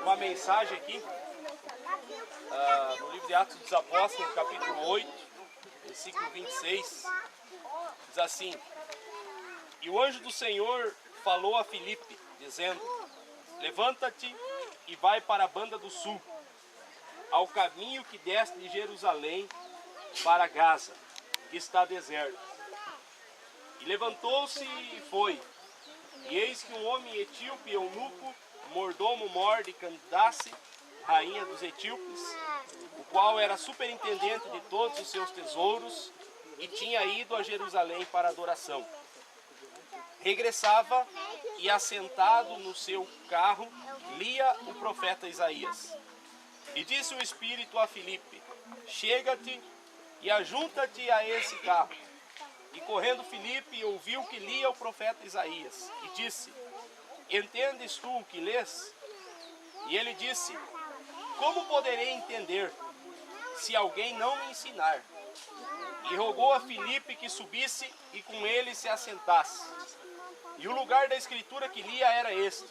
uma mensagem aqui no livro de Atos dos Apóstolos, capítulo 8, versículo 26, diz assim: E o anjo do Senhor falou a Filipe, dizendo: Levanta-te e vai para a banda do sul, ao caminho que desce de Jerusalém para Gaza, que está deserto. E levantou-se e foi. E eis que um homem etíope, eunuco, mordomo mor de Candace, rainha dos etíopes, o qual era superintendente de todos os seus tesouros, e tinha ido a Jerusalém para adoração. Regressava e, assentado no seu carro, lia o profeta Isaías. E disse o Espírito a Filipe: Chega-te e ajunta-te a esse carro. E correndo Filipe ouviu que lia o profeta Isaías, e disse: Entendes tu o que lês? E ele disse: Como poderei entender, se alguém não me ensinar? E rogou a Filipe que subisse e com ele se assentasse. E o lugar da escritura que lia era este: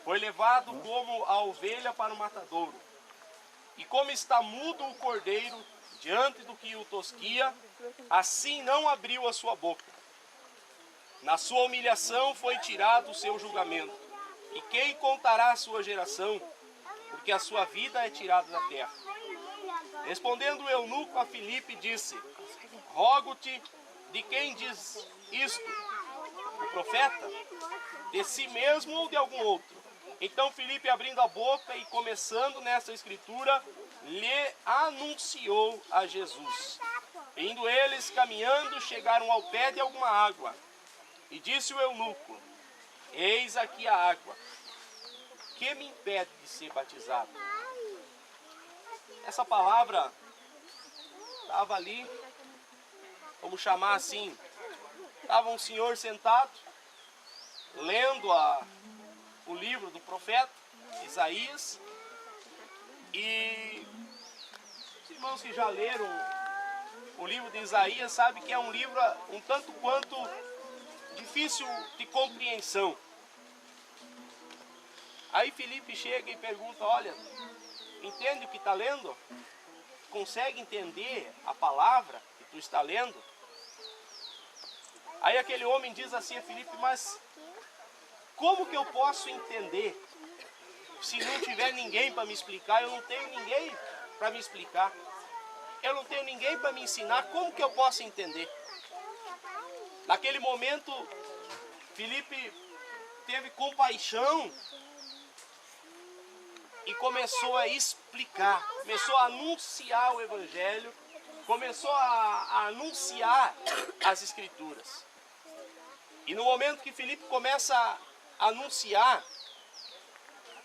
Foi levado como a ovelha para o matadouro, e como está mudo o cordeiro diante do que o tosquia, assim não abriu a sua boca. Na sua humilhação foi tirado o seu julgamento. E quem contará a sua geração? Porque a sua vida é tirada da terra. Respondendo o eunuco a Filipe, disse: Rogo-te, de quem diz isto? O profeta? De si mesmo ou de algum outro? Então Filipe, abrindo a boca e começando nessa escritura, lhe anunciou a Jesus. Indo eles caminhando, chegaram ao pé de alguma água. E disse o eunuco: Eis aqui a água. Que me impede de ser batizado? Essa palavra estava ali, vamos chamar assim, estava um senhor sentado, lendo o livro do profeta Isaías. E os irmãos que já leram o livro de Isaías sabem que é um livro um tanto quanto difícil de compreensão. Aí Filipe chega e pergunta: Olha, entende o que está lendo? Consegue entender a palavra que tu está lendo? Aí aquele homem diz assim a Filipe: Mas como que eu posso entender se não tiver ninguém para me explicar? Eu não tenho ninguém para me explicar. Eu não tenho ninguém para me ensinar. Como que eu posso entender? Naquele momento, Filipe teve compaixão e começou a explicar, começou a anunciar o Evangelho, começou a anunciar as Escrituras. E no momento que Filipe começa a anunciar,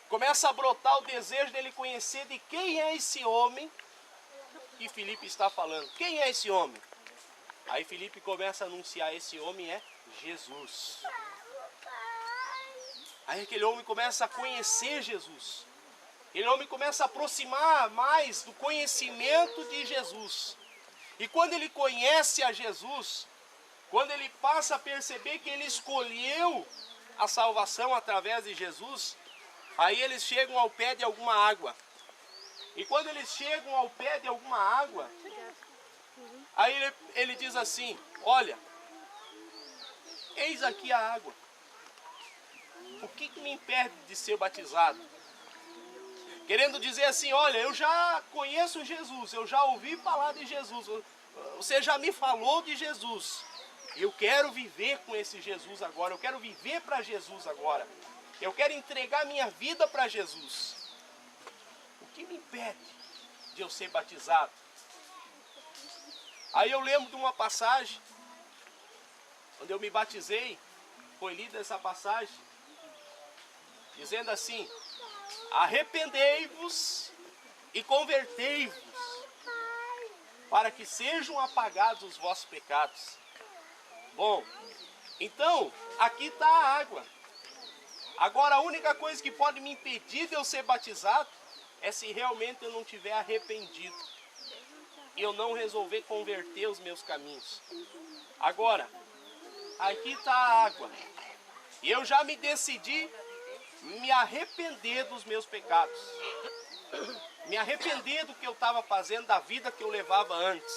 começa a brotar o desejo dele conhecer de quem é esse homem que Filipe está falando. Quem é esse homem? Aí Filipe começa a anunciar: esse homem é Jesus. Aí aquele homem começa a conhecer Jesus. Aquele homem começa a aproximar mais do conhecimento de Jesus. E quando ele conhece a Jesus, quando ele passa a perceber que ele escolheu a salvação através de Jesus, aí eles chegam ao pé de alguma água. E quando eles chegam ao pé de alguma água, aí ele diz assim: Olha, eis aqui a água. O que me impede de ser batizado? Querendo dizer assim: olha, eu já conheço Jesus, eu já ouvi falar de Jesus, você já me falou de Jesus. Eu quero viver com esse Jesus agora, eu quero viver para Jesus agora. Eu quero entregar minha vida para Jesus. O que me impede de eu ser batizado? Aí eu lembro de uma passagem, quando eu me batizei, foi lida essa passagem, dizendo assim: arrependei-vos e convertei-vos, para que sejam apagados os vossos pecados. Bom, então, aqui está a água. Agora, a única coisa que pode me impedir de eu ser batizado é se realmente eu não tiver arrependido e eu não resolver converter os meus caminhos. Agora, aqui está a água. E eu já me decidi me arrepender dos meus pecados. Me arrepender do que eu estava fazendo, da vida que eu levava antes.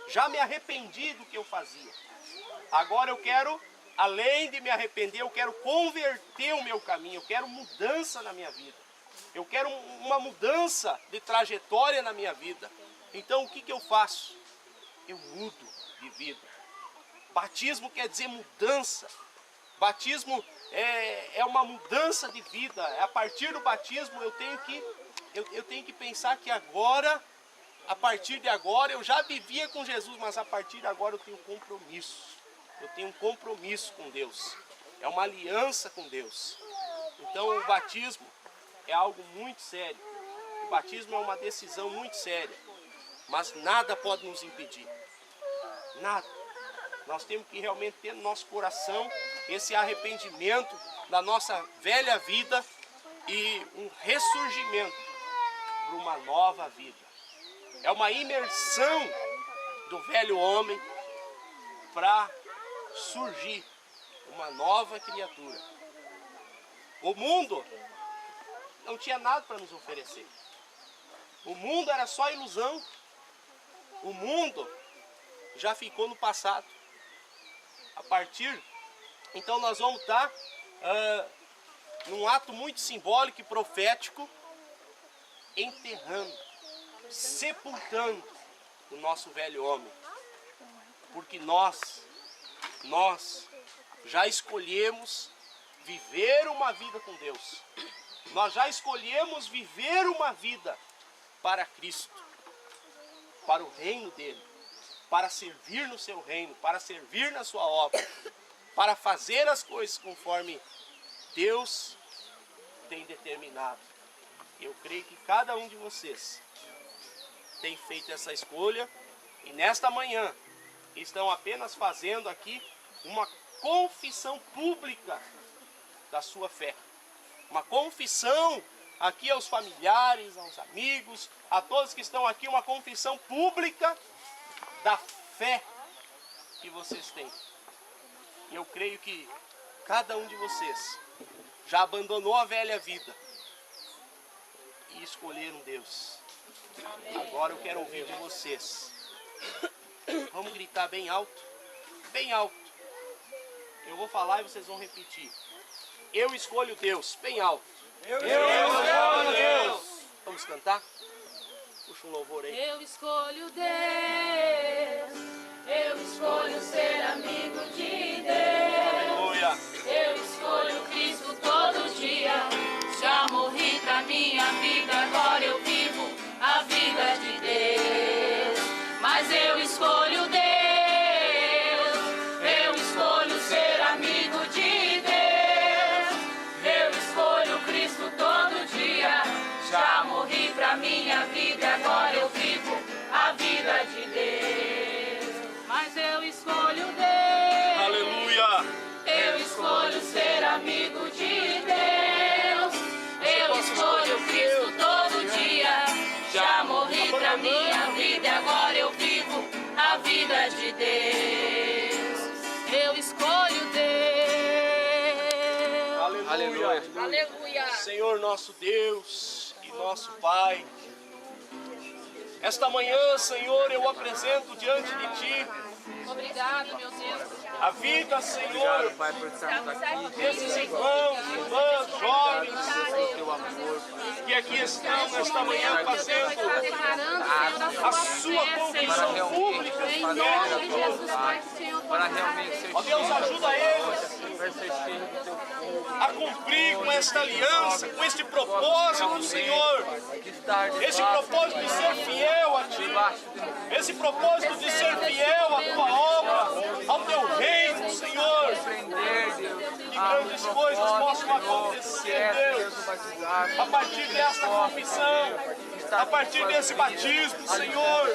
Já me arrependi do que eu fazia. Agora eu quero, além de me arrepender, eu quero converter o meu caminho. Eu quero mudança na minha vida. Eu quero uma mudança de trajetória na minha vida. Então o que eu faço? Eu mudo de vida. Batismo quer dizer mudança. Batismo é uma mudança de vida. A partir do batismo eu tenho que pensar que agora, a partir de agora, eu já vivia com Jesus, mas a partir de agora eu tenho compromisso. Eu tenho um compromisso com Deus. É uma aliança com Deus. Então o batismo é algo muito sério. O batismo é uma decisão muito séria. Mas nada pode nos impedir. Nada. Nós temos que realmente ter no nosso coração esse arrependimento da nossa velha vida e um ressurgimento para uma nova vida. É uma imersão do velho homem para surgir uma nova criatura. O mundo não tinha nada para nos oferecer. O mundo era só ilusão. O mundo já ficou no passado. A partir, então nós vamos estar num ato muito simbólico e profético, enterrando, sepultando o nosso velho homem. Porque nós já escolhemos viver uma vida com Deus. Nós já escolhemos viver uma vida para Cristo, para o reino dele, para servir no seu reino, para servir na sua obra, para fazer as coisas conforme Deus tem determinado. Eu creio que cada um de vocês tem feito essa escolha e nesta manhã estão apenas fazendo aqui uma confissão pública da sua fé. Uma confissão aqui aos familiares, aos amigos, a todos que estão aqui, uma confissão pública da fé que vocês têm. E eu creio que cada um de vocês já abandonou a velha vida e escolheram Deus. Agora eu quero ouvir de vocês. Vamos gritar bem alto? Bem alto. Eu vou falar e vocês vão repetir. Eu escolho Deus. Bem alto. Eu escolho Deus. Vamos cantar? Puxa um louvor aí. Eu escolho Deus. Eu escolho ser amigo de Deus. Aleluia. Eu escolho Cristo todo dia. Já morri pra minha vida, agora eu vivo a vida de Deus. Mas eu escolho Deus. Eu escolho ser amigo de Deus. Eu escolho Cristo todo dia. Já morri pra minha vida, agora eu vivo a vida de Deus. Mas eu escolho Deus. Aleluia. Eu escolho ser amigo de Deus. Eu escolho Cristo todo dia. Já morri pra minha vida, agora eu vivo a vida de Deus. Eu escolho Deus. Aleluia. Aleluia. Senhor nosso Deus e nosso Pai, esta manhã, Senhor, eu apresento diante de Ti Obrigado, meu Deus. a vida, Senhor, Pai, por estarmos aqui, desses irmãos, irmãs, jovens teu amor, que aqui estão nesta manhã fazendo a sua confissão pública de fazer fé. a tua vontade, para realmente ser Ó Deus, ajuda eles vai ser cheio do teu povo, a cumprir com esta aliança, com este propósito, Senhor, de estar de esse propósito de ser fiel a Ti, debaixo de esse propósito de ser fiel à Tua obra, ao Teu reino, Senhor. compreender, Deus, Que grandes coisas possam acontecer, Deus, batizado, a partir desta confissão, a partir desse batismo, Senhor,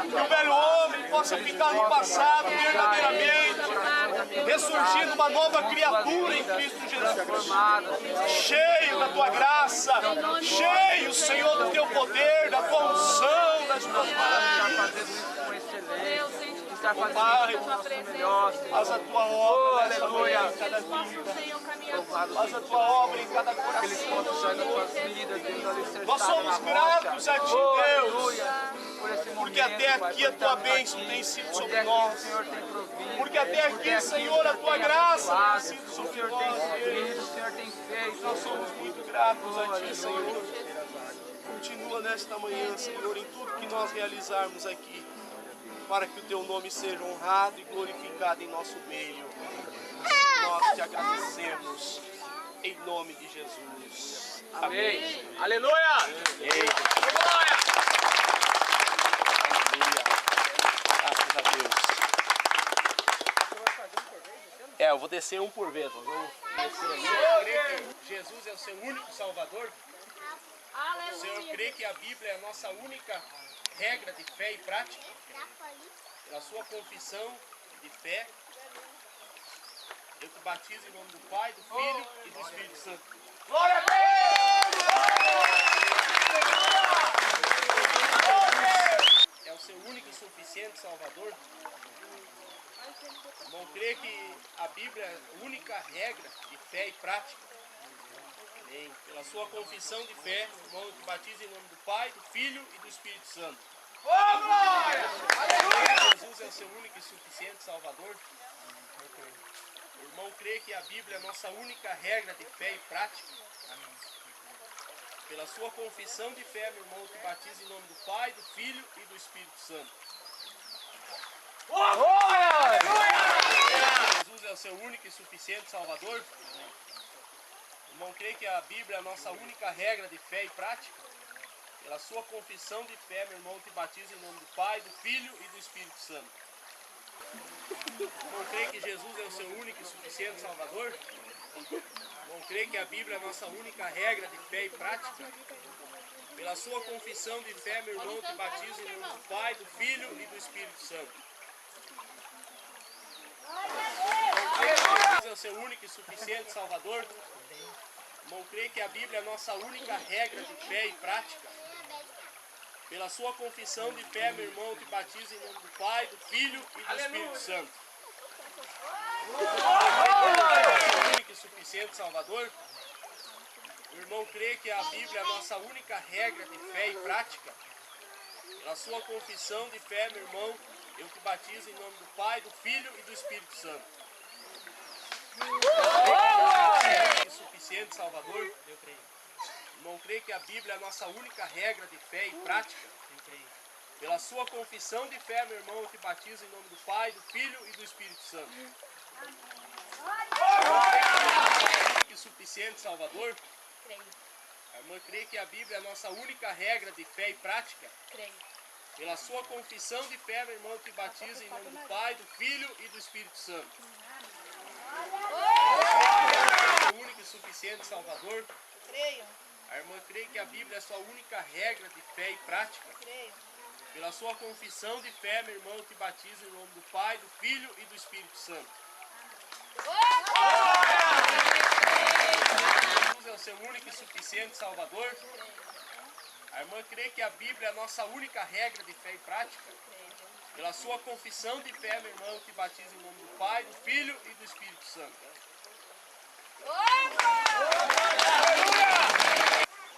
que o velho homem possa ficar no passado verdadeiramente, ressurgindo uma nova criatura em Cristo Jesus, cheio da Tua graça, cheio, Senhor, do Teu poder, da Tua unção, das Tuas maravilhas. fazendo isso com excelência, está Pai, fazendo isso com o nosso melhor, Senhor. faz a Tua obra nesta Aleluia. manhã, cada vida. Louvado Faz a seja tua obra em cada que eles coração. possam sair das suas vidas, Deus, alicerçado Nós somos na rocha. gratos a ti, Oh, Deus, aleluia, por esse porque momento, até Pai, aqui por a tua estarmos bênção aqui, tem sido porque sobre aqui nós. o Senhor tem provido, Porque até porque aqui, Senhor, a tua tem graça tem abençoado, sido o sobre Senhor nós, tem Deus. suprido, o Senhor tem feito. Nós somos muito gratos a ti, aleluia. Senhor. Continua nesta manhã, Senhor, em tudo que nós realizarmos aqui, para que o teu nome seja honrado e glorificado em nosso meio. Nós te agradecemos, em nome de Jesus. Amém. Aleluia! Amém. Glória! Aleluia. Graças a Deus. Eu vou descer um por vez. Nós vamos descer ali. Eu creio que Jesus é o seu único Salvador. O Senhor crê que a Bíblia é a nossa única regra de fé e prática. Pela sua confissão de fé, eu te batizo em nome do Pai, do Filho e do Espírito Santo. Glória a Deus! É o seu único e suficiente Salvador. Não crê que a Bíblia é a única regra de fé e prática. Amém. Pela sua confissão de fé, irmão, eu te batizo em nome do Pai, do Filho e do Espírito Santo. Oh, glória! Aleluia! Jesus é o seu único e suficiente Salvador. O irmão crê que a Bíblia é a nossa única regra de fé e prática. Pela sua confissão de fé, meu irmão, eu te batizo em nome do Pai, do Filho e do Espírito Santo. Oh, glória! Jesus é o seu único e suficiente Salvador. O irmão crê que a Bíblia é a nossa única regra de fé e prática. Pela sua confissão de fé, meu irmão, eu te batizo em nome do Pai, do Filho e do Espírito Santo. Não crê que Jesus é o seu único e suficiente Salvador? Não crê que a Bíblia é a nossa única regra de fé e prática? Pela sua confissão de fé, meu irmão, te batizo em nome do Pai, do Filho e do Espírito Santo. Não crê que Jesus é o seu único e suficiente Salvador? Não crê que a Bíblia é a nossa única regra de fé e prática? Pela sua confissão de fé, meu irmão, te batizo em nome do Pai, do Filho e do Espírito Santo. O único e suficiente Salvador. O irmão crê que a Bíblia é a nossa única regra de fé e prática. Pela sua confissão de fé, meu irmão, eu te batizo em nome do Pai, do Filho e do Espírito Santo. O único e suficiente Salvador. Eu creio. Não crê que a Bíblia é a nossa única regra de fé e prática? Pela sua confissão de fé, meu irmão, eu te batizo em nome do Pai, do Filho e do Espírito Santo. O único e suficiente Salvador? A irmã crê que a Bíblia é a nossa única regra de fé e prática? Pela sua confissão de fé, meu irmão, eu te batizo em nome do Pai, do Filho e do Espírito Santo. O único e suficiente Salvador? A irmã crê que a Bíblia é a sua única regra de fé e prática? Pela sua confissão de fé, meu irmão, eu te batizo em nome do Pai, do Filho e do Espírito Santo. Jesus é o seu único e suficiente Salvador? A irmã crê que a Bíblia é a nossa única regra de fé e prática? Pela sua confissão de fé, meu irmão, eu te batizo em nome do Pai, do Filho e do Espírito Santo.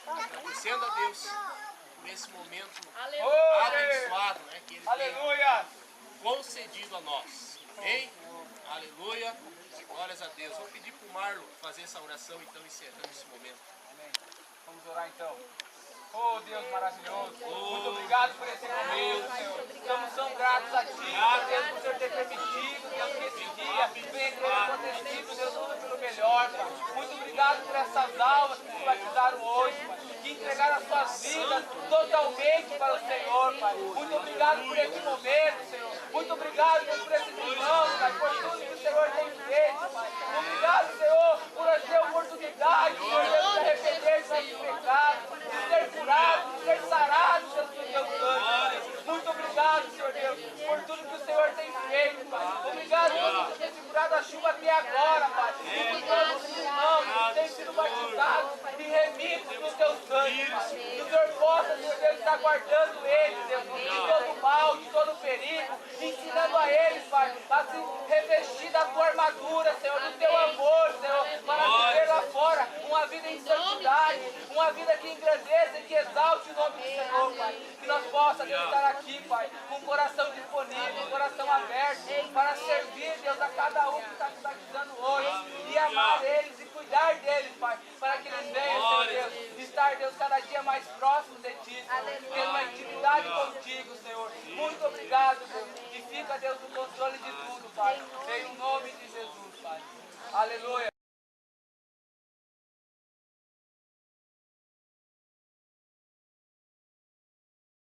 Agradecendo a Deus por esse momento abençoado, né, que Ele tem concedido a nós. Amém? Aleluia. Glórias a Deus. Vou pedir para o Marlon fazer essa oração, então, encerrando esse momento. Amém. Vamos orar então. Oh Deus maravilhoso, muito obrigado por esse momento, Senhor. Estamos tão gratos a Ti, Deus, por Senhor ter permitido, Deus, que esse dia venha ter acontecido, Deus, tudo pelo melhor, Pai. Muito obrigado por essas almas que se batizaram hoje, Pai, que entregaram as suas vidas totalmente para o Senhor, Pai. Muito obrigado por esse momento, Senhor. Muito obrigado, Deus, por esses irmãos, Pai, por tudo que o Senhor tem feito, Pai. Obrigado, Senhor, por nos ter a oportunidade, Senhor, de arrepender dos nossos pecados, de ser curado, de ser sarado, Jesus, do teu sangue. Muito obrigado, Senhor Deus, por tudo que o Senhor tem feito, Pai. Obrigado, Deus, por ter segurado a chuva até agora, Pai. E por todos os irmãos que têm sido batizados e remidos no teu sangue, Pai. Que o Senhor possa, Senhor Deus, estar guardando eles, Deus, de todo mal, de todo perigo, ensinando a eles, Pai, a se revestir da tua armadura, Senhor, do teu amor, Senhor, para para servir, Deus, a cada um que está te batizando hoje, e amar eles e cuidar deles, Pai, para que eles venham, Senhor Deus, estar, Deus, cada dia mais próximos de Ti, Senhor, tendo uma intimidade contigo, Senhor. Muito obrigado, Deus, e fica, Deus, no controle de tudo, Pai, em o nome de Jesus, Pai. Aleluia.